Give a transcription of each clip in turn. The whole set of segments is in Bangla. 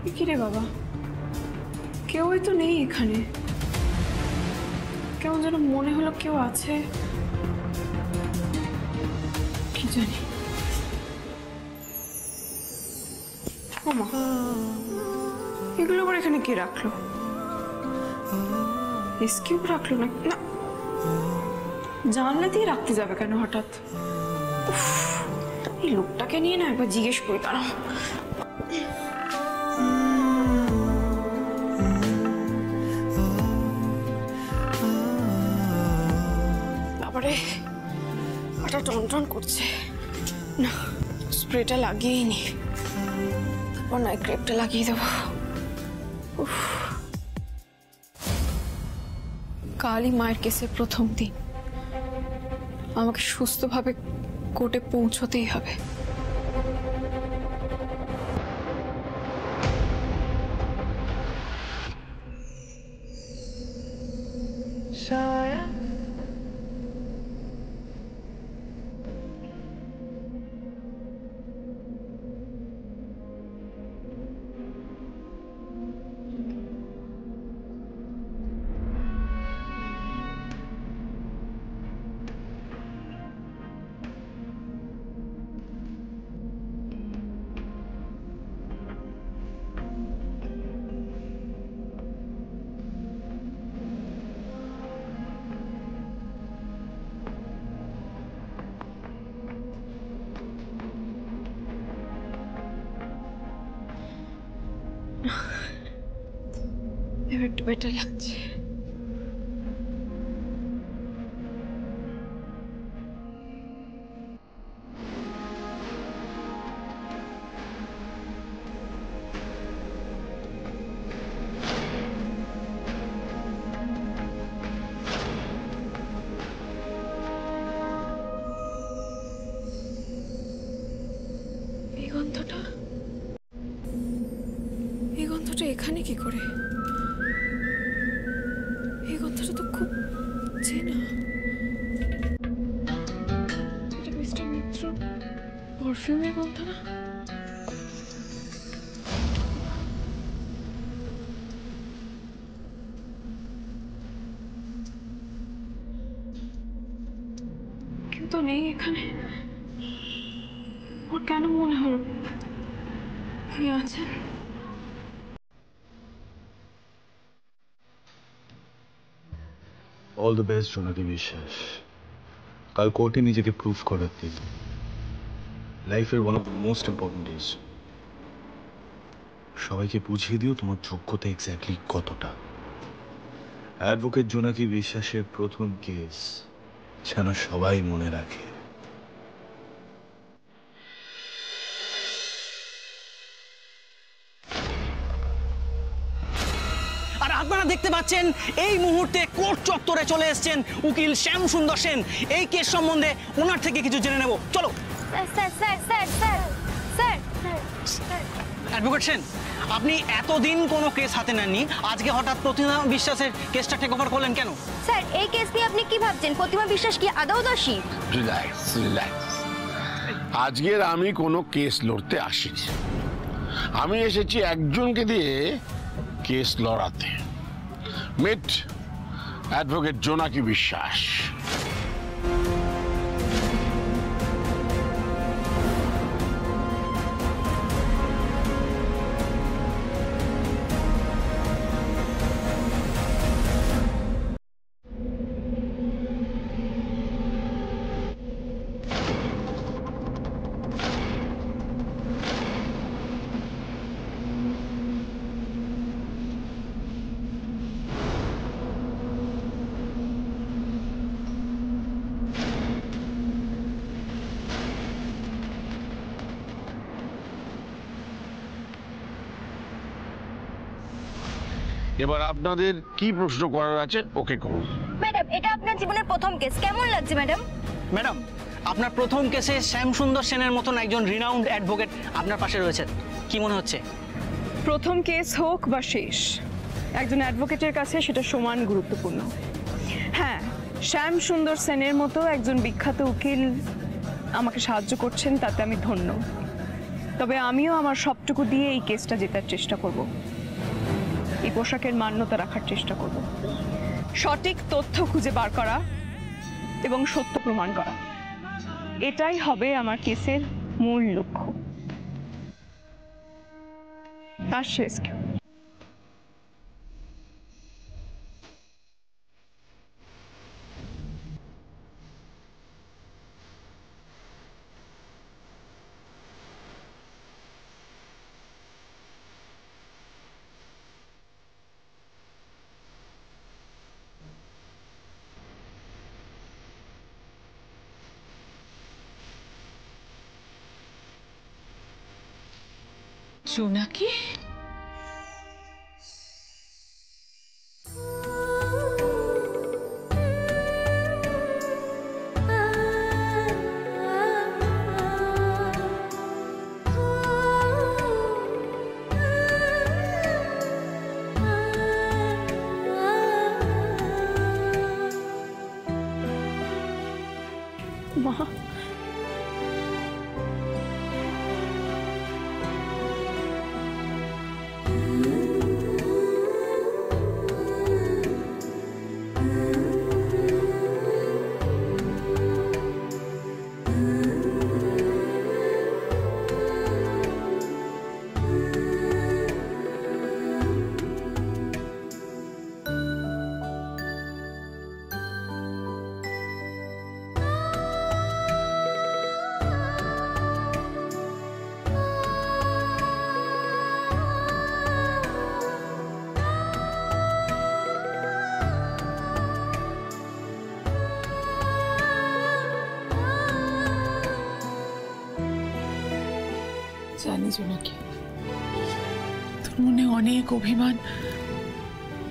কি রে বাবা, কেউই তো নেই এখানে। কেমন যেন মনে হলো কেউ আছে, কি জানি। ওমা, এগুলো আবার এখানে কে রাখলো? এসকিউব রাখলো না? না, জানলা দিয়ে রাখতে যাবে কেন হঠাৎ? এই লোকটাকে নিয়ে না একবার জিজ্ঞেস করি দাঁড়াও। তারপরে ওটা টনটন করছে না, স্প্রেটা লাগিয়েই নি, তারপর নাইট ক্রেপটা লাগিয়ে দেবো। কালই মায়ের কেসের প্রথম দিন, আমাকে সুস্থভাবে কোর্টে পৌঁছতেই হবে। এবার একটু বেটার লাগছে। এই গন্ধটা এখানে কি করে? এই গন্ধটা তো খুব চেনা। এটা মিস্টার মিত্র পারফিউমের গন্ধ না? কেউ তো নেই এখানে, ওর কেন মনে হলো কে আছেন? অল দ্য বেস্ট জোনাকি বিশ্বাস। কাল কোর্টে নিজেকে প্রুফ করার দিন, লাইফের one of the most important days. সবাইকে বুঝিয়ে দিও তোমার যোগ্যতা এক্স্যাক্টলি কতটা। অ্যাডভোকেট জোনাকি বিশ্বাসের প্রথম কেস যেন সবাই মনে রাখে। আর আপনারা দেখতে পাচ্ছেন এই মুহূর্তে কোর্ট চত্বরে চলে এসেছেন উকিল শ্যাম সুন্দর সেন। এই কেস সম্বন্ধে ওনার থেকে কিছু জেনে নেব, চলো। অ্যাডভোকেট সেন, আপনি এতদিন কোনো কেস হাতে নেননি, আজকে হঠাৎ প্রতিমা বিশ্বাসের কেসটা টেক ওভার করলেন কেন? স্যার, এই কেস নিয়ে আপনি কি ভাবছেন? প্রতিমা বিশ্বাস কি আদৌ দোষী? Relax relax. আজকের আমি কোনো কেস লড়তে আসিনি, আমি এসেছি একজনকে দিয়ে কেস লড়াতে। মিট অ্যাডভোকেট জোনাকি বিশ্বাস। এবার আপনাদের কি প্রশ্ন করার আছে ওকে করুন। ম্যাডাম, এটা আপনার জীবনের প্রথম কেস, কেমন লাগছে ম্যাডাম? ম্যাডাম, আপনার প্রথম কেসে শ্যাম সুন্দর সেনের মতন একজন রিনাউন্ড অ্যাডভোকেট আপনার পাশে রয়েছেন, কি মনে হচ্ছে? প্রথম কেস হোক বা শেষ, একজন অ্যাডভোকেটের কাছে সেটা সমান গুরুত্বপূর্ণ। হ্যাঁ, শ্যাম সুন্দর সেনের মতো একজন বিখ্যাত উকিল আমাকে সাহায্য করছেন, তাতে আমি ধন্য। তবে আমিও আমার সবটুকু দিয়ে এই কেসটা জেতার চেষ্টা করব। এই পোশাকের মান্যতা রাখার চেষ্টা করব, সঠিক তথ্য খুঁজে বার করা এবং সত্য প্রমাণ করা, এটাই হবে আমার কেসের মূল লক্ষ্য। তার শেষ কেউ জোনাকি, মা, জানি জোনাকি, তোর মনে অনেক অভিমান,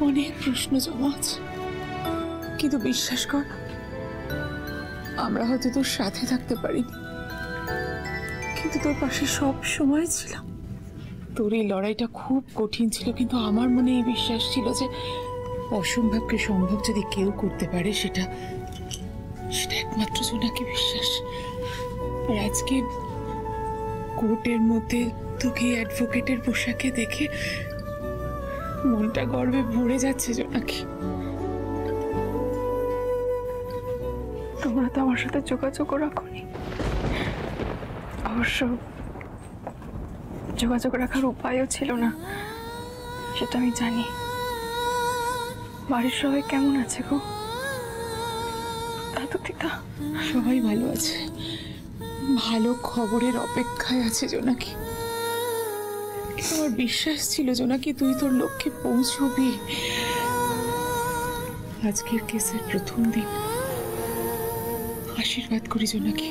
অনেক প্রশ্ন জমা আছে, কিন্তু বিশ্বাস কর, আমরা হয়তো তোর সাথে থাকতে পারিনি, কিন্তু তোর পাশে সব সময় ছিলাম। তোর এই লড়াইটা খুব কঠিন ছিল, কিন্তু আমার মনে এই বিশ্বাস ছিল যে অসম্ভবকে সম্ভব যদি কেউ করতে পারে, সেটা একমাত্র জোনাকি বিশ্বাস। আর আজকে কোর্টের মধ্যে তোকে অ্যাডভোকেটের পোশাকে দেখে মনটা গর্বে ভরে যাচ্ছে জোনাকি। তোমরা তো আমার সাথে যোগাযোগ রাখোনি। অবশ্য যোগাযোগ রাখার উপায়ও ছিল না, সেটা আমি জানি। বাড়ির সবাই কেমন আছে গো? দাদু দিদা সবাই ভালো আছে, ভালো খবরের অপেক্ষায় আছে জোনাকি। আমার বিশ্বাস ছিল জোনাকি তুই তোর লক্ষ্যে পৌঁছবি। আজকের কেসের প্রথম দিন, আশীর্বাদ করি জোনাকি,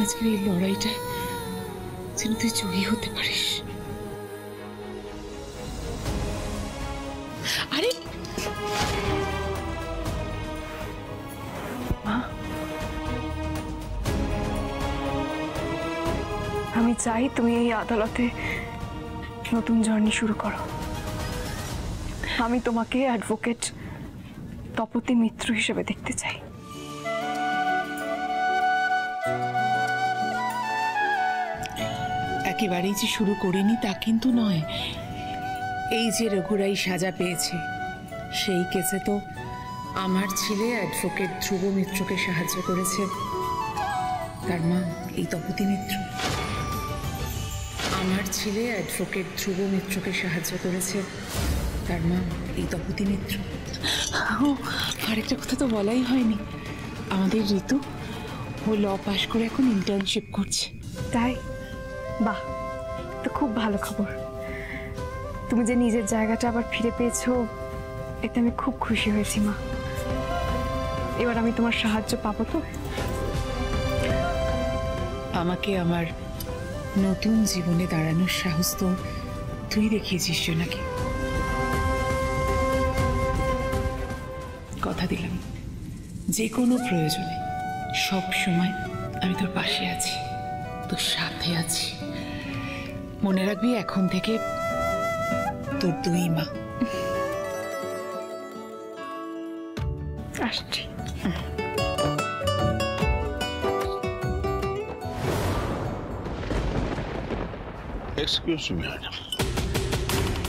আজকের এই লড়াইটায় যেন তুই জয়ী হতে পারিস। আরে আমি চাই তুমি এই আদালতে নতুন জার্নি শুরু করো। আমি তোমাকে অ্যাডভোকেট তপতী মিত্র হিসেবে দেখতে চাই। একেবারেই যে শুরু করিনি তা কিন্তু নয়। এই যে রঘুরাই সাজা পেয়েছে, সেই কেসে তো আমার ছেলে অ্যাডভোকেট ধ্রুব মিত্রকে সাহায্য করেছে, তার মা এই তপতী মিত্র। আমার ছেলে অ্যাডভোকেট ধ্রুব মিত্রকে সাহায্য করেছে, তার মা এই তপতী মিত্র। ও আরেকটা কথা তো বলাই হয়নি, আমাদের ঋতু ও ল পাশ করে এখন ইন্টার্নশিপ করছে। তাই? বাহ, তো খুব ভালো খবর। তুমি যে নিজের জায়গাটা আবার ফিরে পেয়েছো, এতে আমি খুব খুশি হয়েছি মা। এবার আমি তোমার সাহায্য পাবো তো? আমাকে আমার নতুন জীবনে দাঁড়ানোর সাহস তো তুই দেখিয়েছিস জোনাকি। কথা দিলাম, যে কোনো প্রয়োজনে সব সময় আমি তোর পাশে আছি, তোর সাথে আছি। মনে রাখবি, এখন থেকে তোর দুই মা। আসছি। এক্সকিউজ মি ম্যাডাম,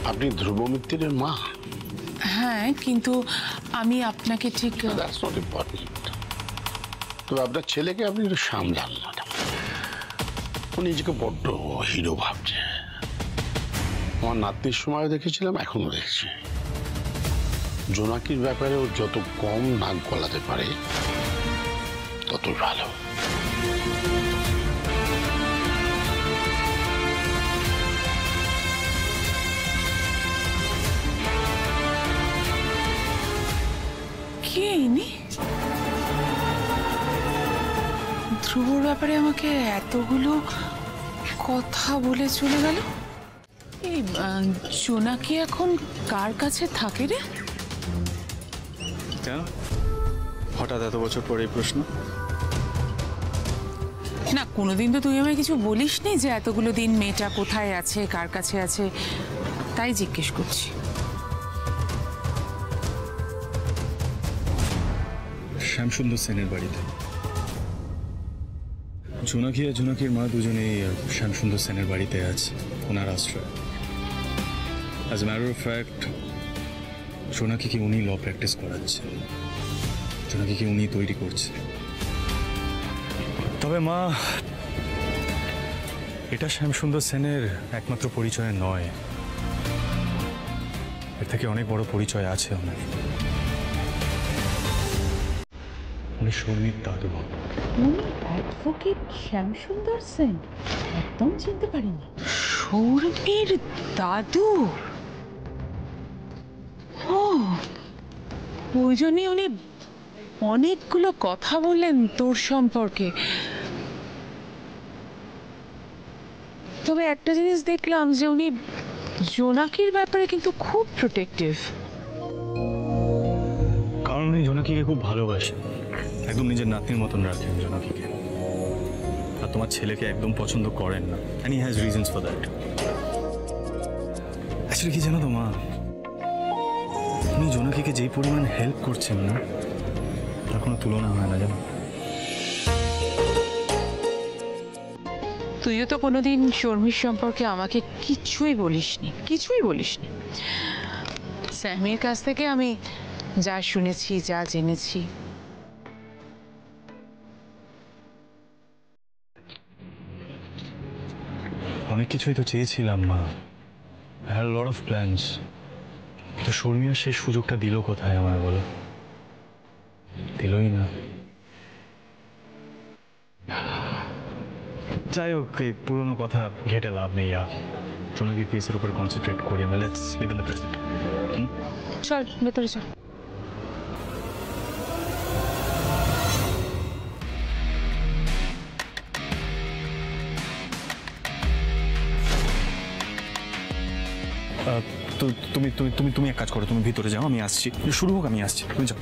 আপনি ধ্রুব মিত্রের মা? হ্যাঁ, কিন্তু আমি আপনাকে ঠিক দ্যাটস নট ইম্পর্টেন্ট। তবে আপনার ছেলেকে আপনি একটু সামলান ম্যাডাম, ও নিজেকে বড্ড হিরো ভাবছে। আমার নাতনির সময় দেখেছিলাম, এখনো দেখছি। জোনাকির ব্যাপারে ও যত কম নাক গলাতে পারে ততই ভালো। কে ইনি? ধ্রুবর ব্যাপারে আমাকে এতগুলো কথা বলে চলে গেল। এই জোনাকি এখন কার কাছে থাকে রে? কেন হঠাৎ এত বছর পরে এই প্রশ্ন? না, কোনোদিন তো তুই আমায় কিছু বলিসনি যে এতগুলো দিন মেয়েটা কোথায় আছে, কার কাছে আছে, তাই জিজ্ঞেস করছি। শ্যামসুন্দর সেনের বাড়িতে। জোনাকি আর জোনাকির মা দুজনেই শ্যামসুন্দর সেনের বাড়িতে আছে, ওনার আশ্রয়। As a matter of fact জোনাকিকে উনি ল প্র্যাকটিস করাচ্ছেন, জোনাকিকে উনি তৈরি করছে। তবে মা, এটা শ্যামসুন্দর সেনের একমাত্র পরিচয় নয়, এর থেকে অনেক বড় পরিচয় আছে ওনার। উনি শর্মির দাদু। উনি অ্যাডভোকেট শ্যামসুন্দর সেন? একদম চিনতে পারিনি। শর্মির দাদু? ও, ওই জন্যই উনি অনেকগুলো কথা বললেন তোর সম্পর্কে। তবে একটা জিনিস দেখলাম যে উনি জোনাকির ব্যাপারে কিন্তু খুব প্রোটেক্টিভ। কারণ উনি জোনাকিকে খুব ভালোবাসেন, একদম নিজের নাতনির মতন রাখেন জোনাকিকে। আর তোমার ছেলেকে একদম পছন্দ করেন না, and he has reasons for that. Actually কি জানো তো মা, উনি জোনাকিকে যেই পরিমাণ হেল্প করছেন না, তার কোনো তুলনা হয় না জানো। তুইও তো কোনোদিন শর্মির সম্পর্কে আমাকে কিছুই বলিসনি। স্যামির কাছ থেকে আমি যা শুনেছি, যা জেনেছি। অনেক কিছুই তো চেয়েছিলাম মা, I had a lot of plans, তো শর্মিয়া সেই সুযোগটা দিল কোথায় আমায় বলো? দিলই না। যাই হোক, এই পুরোনো কথা ঘেটে লাভ নেই। জোনাকি কেসের উপর কনসেন্ট্রেট করি না। Let's live in the present. চল ভেতরে চল। তো তুমি এক কাজ করো, তুমি ভিতরে যাও, আমি আসছি। শুরু হোক, আমি আসছি, তুমি যাও।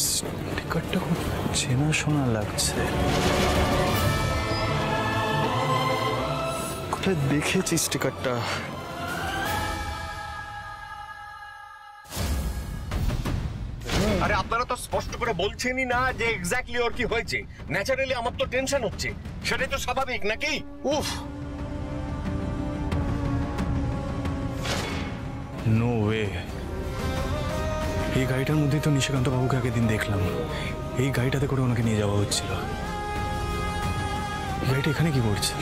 স্টিকারটা খুব চেনা শোনা লাগছে, কোথায় দেখেছি স্টিকারটা। আরে আপনারা তো স্পষ্ট করে বলছেনই না যে এক্স্যাক্টলি ওর কি হয়েছে। ন্যাচারালি আমার তো টেনশন হচ্ছে, সেটাই তো স্বাভাবিক নাকি? উফ, নো ওয়ে। এই গাড়িটার মধ্যেই তো নিশিকান্ত বাবুকে আগের দিন দেখলাম, এই গাড়িটাতে করে ওনাকে নিয়ে যাওয়া হচ্ছিল। গাড়িটা এখানে কি করছে?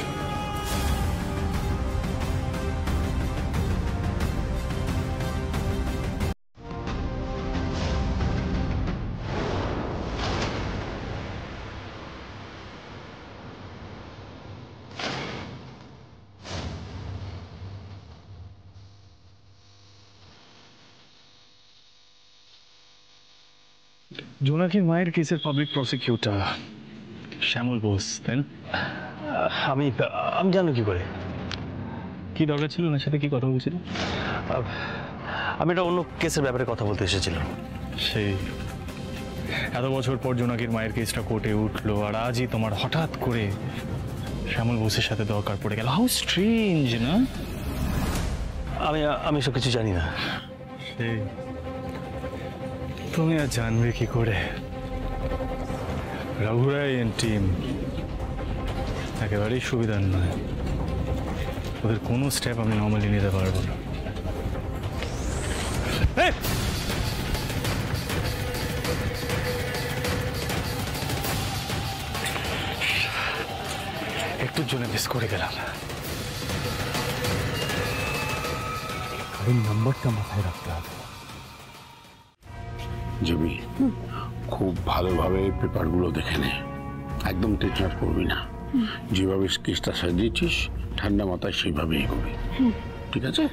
জোনাকির মায়ের কেসের পাবলিক প্রসিকিউটর শ্যামল বোস, তাই না? আমি জানো কি করে? কি দরকার ছিল ওনার সাথে, কি কথা বলছিল? আমি একটা অন্য কেসের ব্যাপারে কথা বলতে এসেছিলাম। সেই এত বছর পর জোনাকির মায়ের কেসটা কোর্টে উঠলো, আর আজই তোমার হঠাৎ করে শ্যামল বোসের সাথে দরকার পড়ে গেল। হাউ স্ট্রেঞ্জ না? আমি সব কিছু জানি না। সেই তুমি আর জানবে কি করে? রঘুরাই এন্ড টিম একেবারেই সুবিধার নয়, ওদের কোনো স্টেপ আমি নর্মালি নিতে পারবো না। একটুর জন্য মিস করে গেলাম। নাম্বারটা মাথায় রাখতে হবে। জিমি, খুব ভালোভাবে পেপারগুলো দেখে নে, একদম টেনশন করবি না। যেভাবে কেসটা সাজিয়েছিস ঠান্ডা মাথায় সেইভাবেই এগোবি, ঠিক আছে?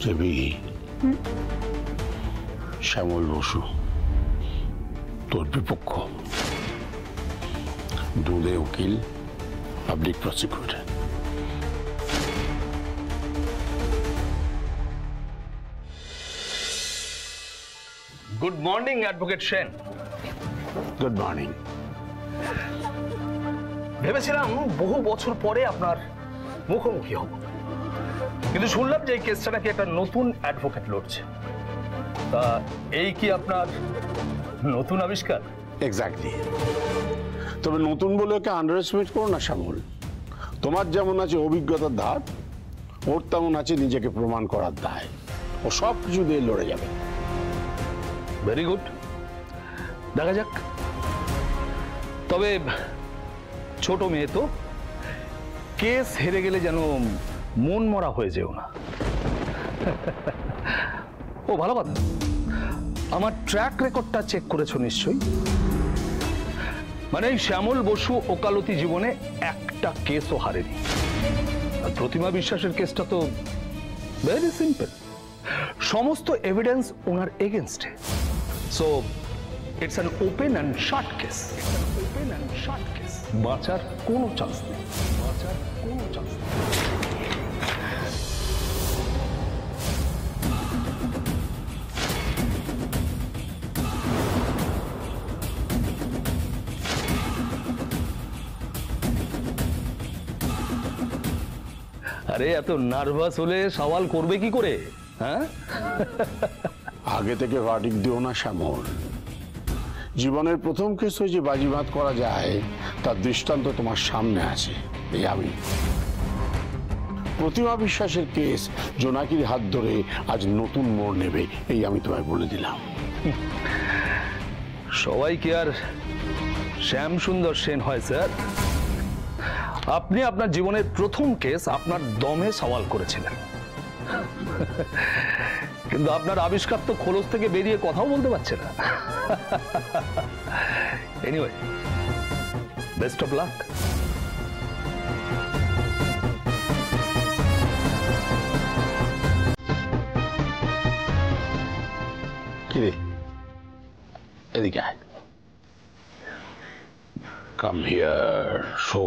জিমি, শ্যামল বসু তোর বিপক্ষ, দুধে উকিল, public prosecutor. Good morning advocate Sen. Good morning. ভেবেছিলাম বহু বছর পরে আপনার মুখোমুখি হব, কিন্তু শুনলাম যে এই কেসটা নাকি একটা নতুন অ্যাডভোকেট লড়ছে। তা এই কি আপনার নতুন আবিষ্কার? এক্স্যাক্টলি। তবে নতুন বলে ওকে আন্ডার এস্টিমেট করো না শ্যামল। তোমার যেমন আছে অভিজ্ঞতার ধার, ওর তেমন আছে নিজেকে প্রমাণ করার দায়। ও সব কিছু দিয়ে লড়ে যাবে। ভেরি গুড, দেখা যাক। তবে ছোট মেয়ে তো, কেস হেরে গেলে যেন মন মরা হয়ে যেও না। ও ভালো কথা, আমার ট্র্যাক রেকর্ডটা চেক করেছো নিশ্চয়ই? মানে শ্যামল বসু ওকালতি জীবনে একটা কেসও হারেনি। আর প্রতিমা বিশ্বাসের কেসটা তো ভেরি সিম্পল, সমস্ত এভিডেন্স ওনার এগেনস্টে। So it's an open and shirt case. Open and shirt case, বাঁচার কোনো চান্স নেই, বাঁচার কোনো চান্স নেই। আরে এত নার্ভাস হলে সওয়াল করবে কি করে? হ্যাঁ, আগে থেকে ভার্ডিক্ট দিও না শ্যামল। জীবনের প্রথম কেস হয়ে যে বাজিমাত করা যায় তার দৃষ্টান্ত তোমার সামনে আছে। এই আমি প্রতিমা বিশ্বাসের কেস জোনাকির হাত ধরে আজ নতুন মোড় নেবে, এই আমি তোমায় বলে দিলাম। সবাই কি আর শ্যাম সুন্দর সেন হয় স্যার? আপনি আপনার জীবনের প্রথম কেস আপনার দমে সওয়াল করেছিলেন, কিন্তু আপনার আবিষ্কার তো খোলস থেকে বেরিয়ে কথাও বলতে পারছে না। Anyway, best of luck. কিরে, এদিকে আয়। Come here. শো,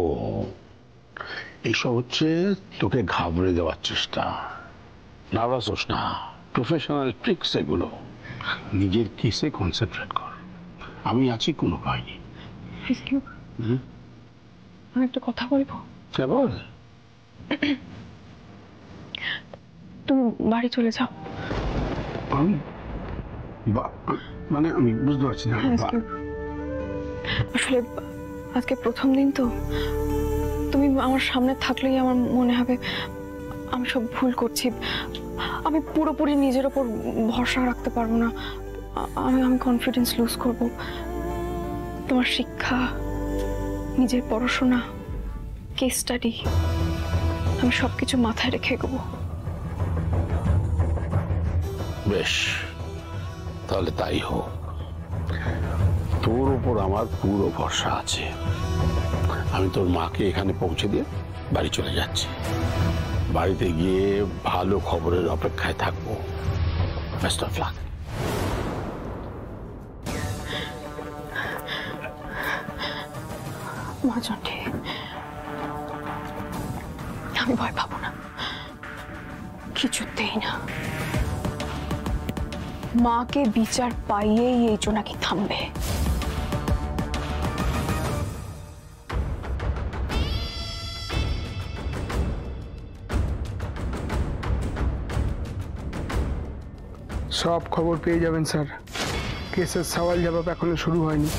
এইসব হচ্ছে তোকে ঘাবড়ে দেওয়ার চেষ্টা। নার্ভাস হোস না, প্রফেশনাল ট্রিক্স এগুলো। নিজের কেসে কনসেন্ট্রেট কর, আমি আছি, কোনো ভয় নেই। আমি একটা কথা বলবো। হ্যাঁ বল। তুমি বাড়ি চলে যাও। আমি মানে আমি বুঝতে পারছি না। আসলে আজকে প্রথম দিন তো, তুমি আমার সামনে থাকলেই আমার মনে হবে আমি সব ভুল করছি। আমি পুরোপুরি নিজের ওপর ভরসা রাখতে পারবো না। আমি কনফিডেন্স লুজ করব। তোমার শিক্ষা, নিজের পড়াশোনা, কেস স্টাডি, আমি সবকিছু মাথায় রেখে এগোবো। বেশ, তাহলে তাই হোক। তোর উপর আমার পুরো ভরসা আছে। আমি তোর মাকে এখানে পৌঁছে দিয়ে বাড়ি চলে যাচ্ছি। বাড়িতে গিয়ে ভালো খবরের অপেক্ষায় থাকবো। Best of luck. মহাজনটি, আমি ভয় পাবো না। কিছুতেই না। মাকে বিচার পাইয়েই এই জোনাকি থামবে। সব খবর পেয়ে যাবেন স্যার। কেসের সওয়াল জবাব এখনো শুরু হয়নি।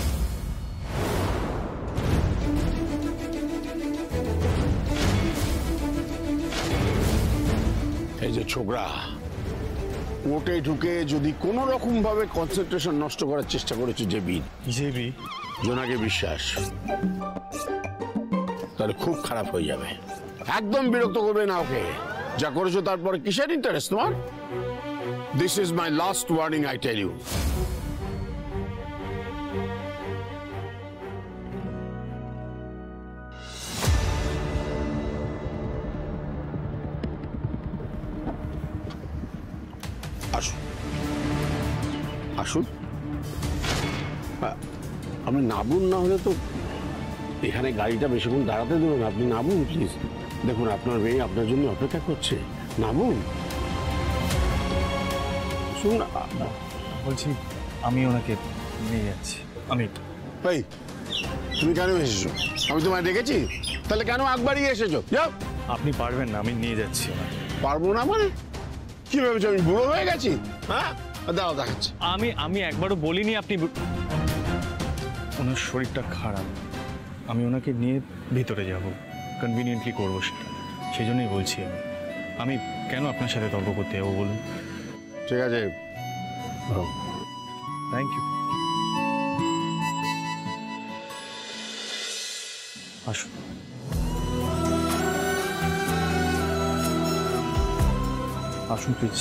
এই যে ছোকরা কোর্টে ঢুকে যদি কোনো রকম ভাবে কনসেন্ট্রেশন নষ্ট করার চেষ্টা করেছে জেবি জোনাকি বিশ্বাস, তাহলে খুব খারাপ হয়ে যাবে। একদম বিরক্ত করবে না ওকে। যা করেছো তারপরে কিসের ইন্টারেস্ট তোমার? This is my last warning, I tell you. আসুন আসুন। আপনি নামুন, না হলে তো এখানে গাড়িটা বেশিক্ষণ দাঁড়াতে দেবেন। আপনি নামুন প্লিজ। দেখুন আপনার মেয়ে আপনার জন্য অপেক্ষা করছে। নামুন। শুনুন, বলছি আমি ওনাকে নিয়ে যাচ্ছি। আমি এই তুমি কেন এসেছো? আমি তোমায় ডেকেছি? তাহলে কেন আগ বাড়িয়ে এসেছো? যাও। আপনি পারবেন না, আমি নিয়ে যাচ্ছি ওনাকে। পারবো না মানে? কি ভেবেছো আমি বুড়ো হয়ে গেছি? হ্যাঁ, দাও দেখাচ্ছি। আমি একবারও বলিনি আপনি ওনার শরীরটা খারাপ, আমি ওনাকে নিয়ে ভিতরে যাব, কনভিনিয়েন্টলি করবো সেটা, সেই জন্যই বলছি। আমি কেন আপনার সাথে তর্ক করতে যাবো বলুন? ঠিক আছে, থ্যাংক ইউ। আসুন। আসুন প্লিজ।